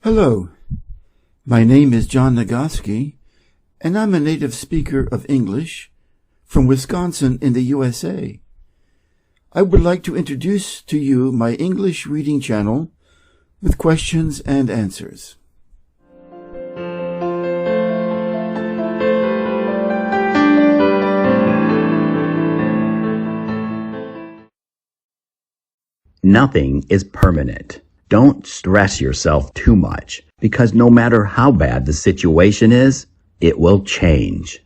Hello, my name is John Nagoski, and I'm a native speaker of English from Wisconsin in the USA. I would like to introduce to you my English reading channel with questions and answers. Nothing is permanent. Don't stress yourself too much, because no matter how bad the situation is, it will change.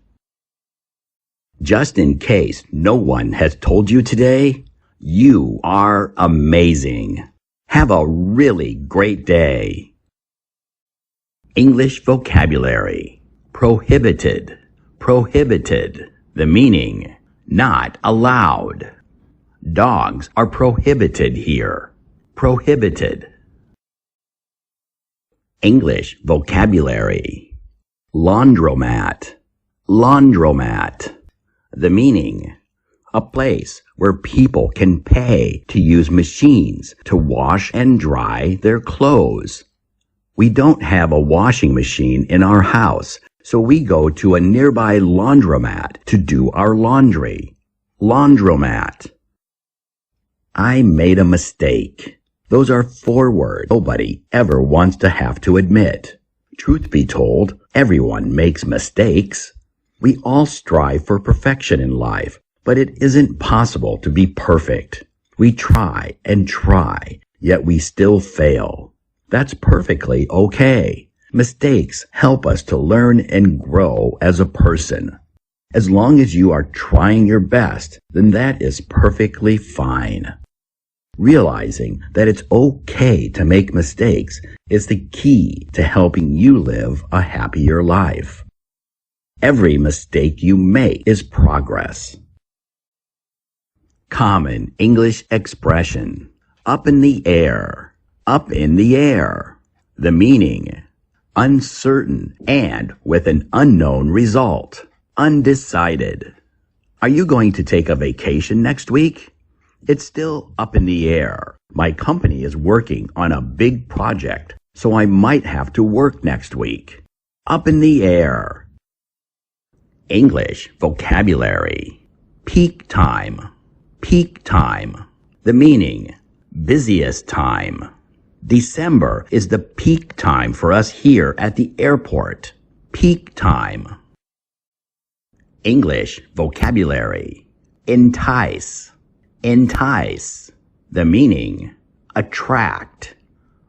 Just in case no one has told you today, you are amazing. Have a really great day. English vocabulary. Prohibited. Prohibited. The meaning, not allowed. Dogs are prohibited here. Prohibited. English vocabulary. Laundromat. Laundromat. The meaning, a place where people can pay to use machines to wash and dry their clothes. We don't have a washing machine in our house, so we go to a nearby laundromat to do our laundry. Laundromat. I made a mistake. Those are 4 words nobody ever wants to have to admit. Truth be told, everyone makes mistakes. We all strive for perfection in life, but it isn't possible to be perfect. We try and try, yet we still fail. That's perfectly okay. Mistakes help us to learn and grow as a person. As long as you are trying your best, then that is perfectly fine. Realizing that it's okay to make mistakes is the key to helping you live a happier life. Every mistake you make is progress. Common English expression. Up in the air. Up in the air. The meaning, uncertain and with an unknown result. Undecided. Are you going to take a vacation next week? It's still up in the air. My company is working on a big project, so I might have to work next week. Up in the air. English vocabulary. Peak time. Peak time. The meaning, busiest time. December is the peak time for us here at the airport. Peak time. English vocabulary. Entice. Entice. The meaning, attract.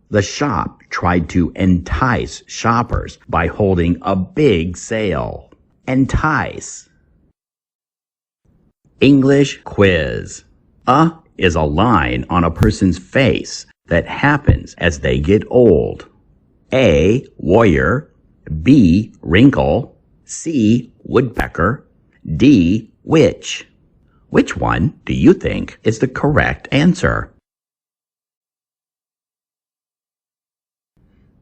The shop tried to entice shoppers by holding a big sale. Entice. English quiz. Is a line on a person's face that happens as they get old. A, warrior. B, wrinkle. C, woodpecker. D, witch. Which one do you think is the correct answer?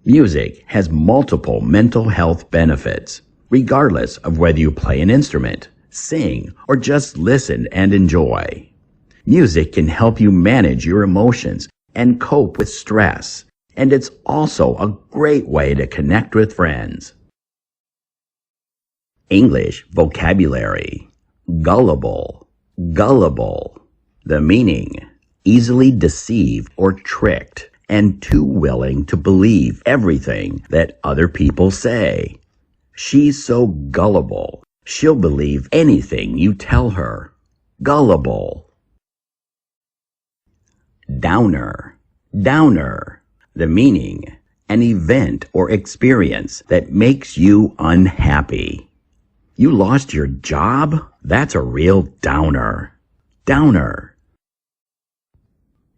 Music has multiple mental health benefits, regardless of whether you play an instrument, sing, or just listen and enjoy. Music can help you manage your emotions and cope with stress, and it's also a great way to connect with friends. English vocabulary. Gullible. Gullible. The meaning, easily deceived or tricked and too willing to believe everything that other people say. She's so gullible, she'll believe anything you tell her. Gullible. Downer. Downer. The meaning, an event or experience that makes you unhappy. You lost your job? That's a real downer. Downer.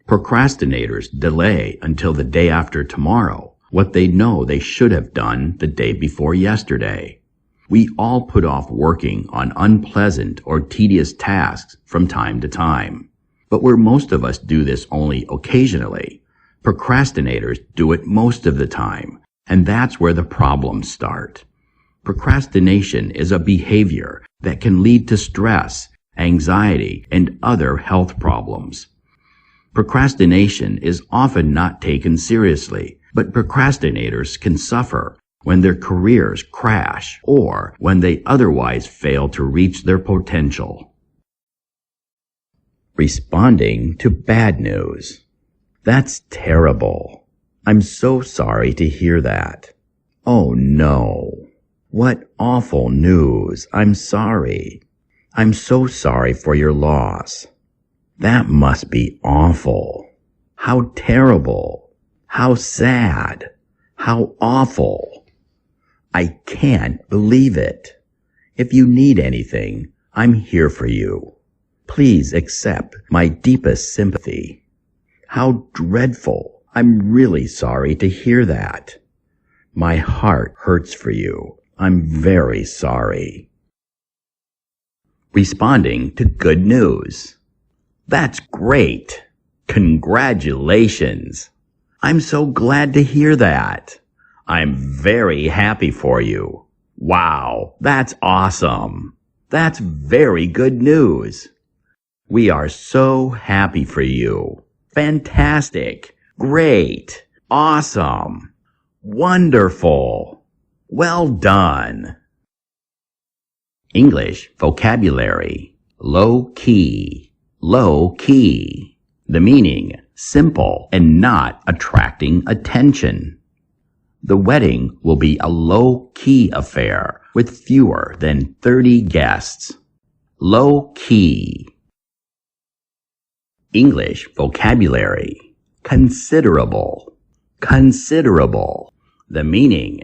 Procrastinators delay until the day after tomorrow what they know they should have done the day before yesterday. We all put off working on unpleasant or tedious tasks from time to time. But where most of us do this only occasionally, procrastinators do it most of the time, and that's where the problems start. Procrastination is a behavior that can lead to stress, anxiety, and other health problems. Procrastination is often not taken seriously But procrastinators can suffer when their careers crash or when they otherwise fail to reach their potential. Responding to bad news. That's terrible. I'm so sorry to hear that. Oh no. What awful news. I'm sorry. I'm so sorry for your loss. That must be awful. How terrible. How sad. How awful. I can't believe it. If you need anything, I'm here for you. Please accept my deepest sympathy. How dreadful. I'm really sorry to hear that. My heart hurts for you. I'm very sorry. Responding to good news. That's great. Congratulations. I'm so glad to hear that. I'm very happy for you. Wow, that's awesome. That's very good news. We are so happy for you. Fantastic. Great. Awesome. Wonderful. Well done. English vocabulary. Low key. Low key. The meaning, simple and not attracting attention. The wedding will be a low-key affair with fewer than 30 guests. Low-key. English vocabulary. Considerable. Considerable. The meaning,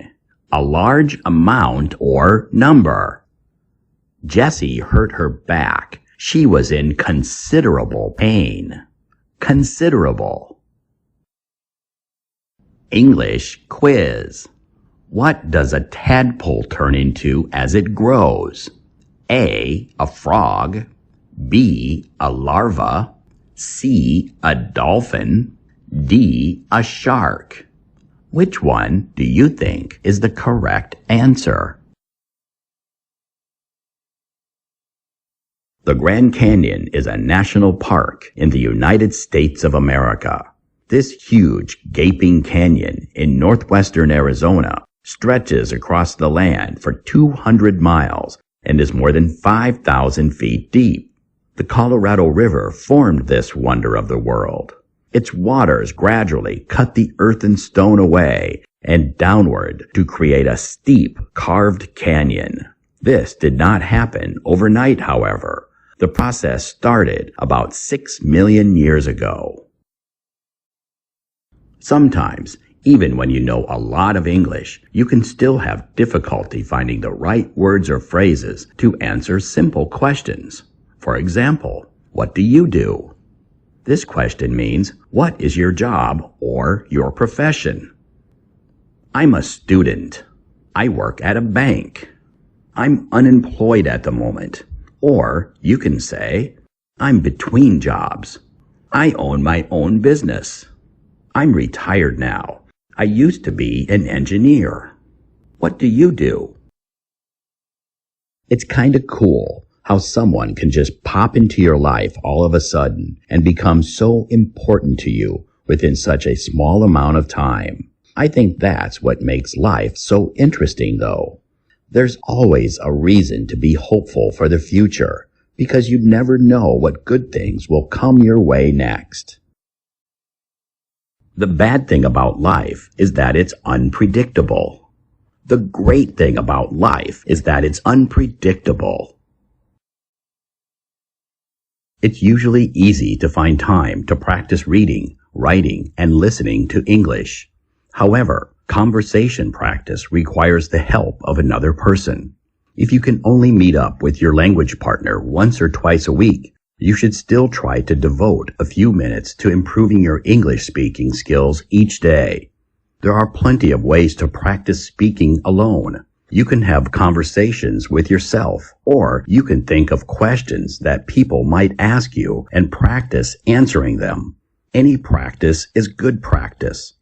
a large amount or number. Jessie hurt her back. She was in considerable pain. Considerable. English quiz. What does a tadpole turn into as it grows? A frog. B, a larva. C, a dolphin. D, a shark. Which one do you think is the correct answer? The Grand Canyon is a national park in the United States of America. This huge, gaping canyon in northwestern Arizona stretches across the land for 200 miles and is more than 5,000 feet deep. The Colorado River formed this wonder of the world. Its waters gradually cut the earth and stone away and downward to create a steep, carved canyon. This did not happen overnight, however. The process started about 6 million years ago. Sometimes, even when you know a lot of English, you can still have difficulty finding the right words or phrases to answer simple questions. For example, what do you do? This question means, what is your job or your profession? I'm a student. I work at a bank. I'm unemployed at the moment. Or you can say, I'm between jobs. I own my own business. I'm retired now. I used to be an engineer. What do you do? It's kind of cool how someone can just pop into your life all of a sudden and become so important to you within such a small amount of time. I think that's what makes life so interesting, though. There's always a reason to be hopeful for the future because you never know what good things will come your way next. The bad thing about life is that it's unpredictable. The great thing about life is that it's unpredictable. It's usually easy to find time to practice reading, writing, and listening to English. However, conversation practice requires the help of another person. If you can only meet up with your language partner once or twice a week, you should still try to devote a few minutes to improving your English speaking skills each day. There are plenty of ways to practice speaking alone. You can have conversations with yourself, or you can think of questions that people might ask you and practice answering them. Any practice is good practice.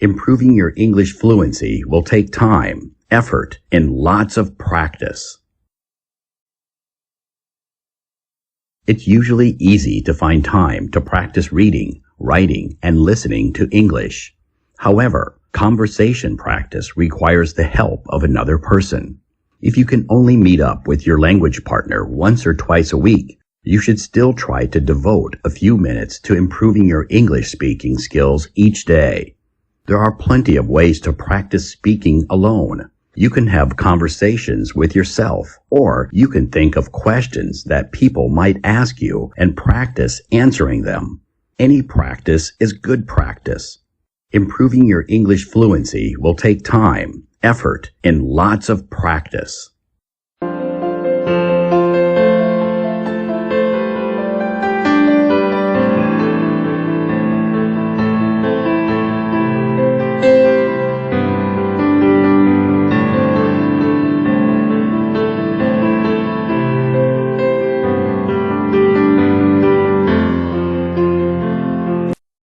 Improving your English fluency will take time, effort, and lots of practice. It's usually easy to find time to practice reading, writing, and listening to English. However, Conversation practice requires the help of another person. If you can only meet up with your language partner once or twice a week, you should still try to devote a few minutes to improving your English speaking skills each day. There are plenty of ways to practice speaking alone. You can have conversations with yourself, or you can think of questions that people might ask you and practice answering them. Any practice is good practice. Improving your English fluency will take time, effort, and lots of practice.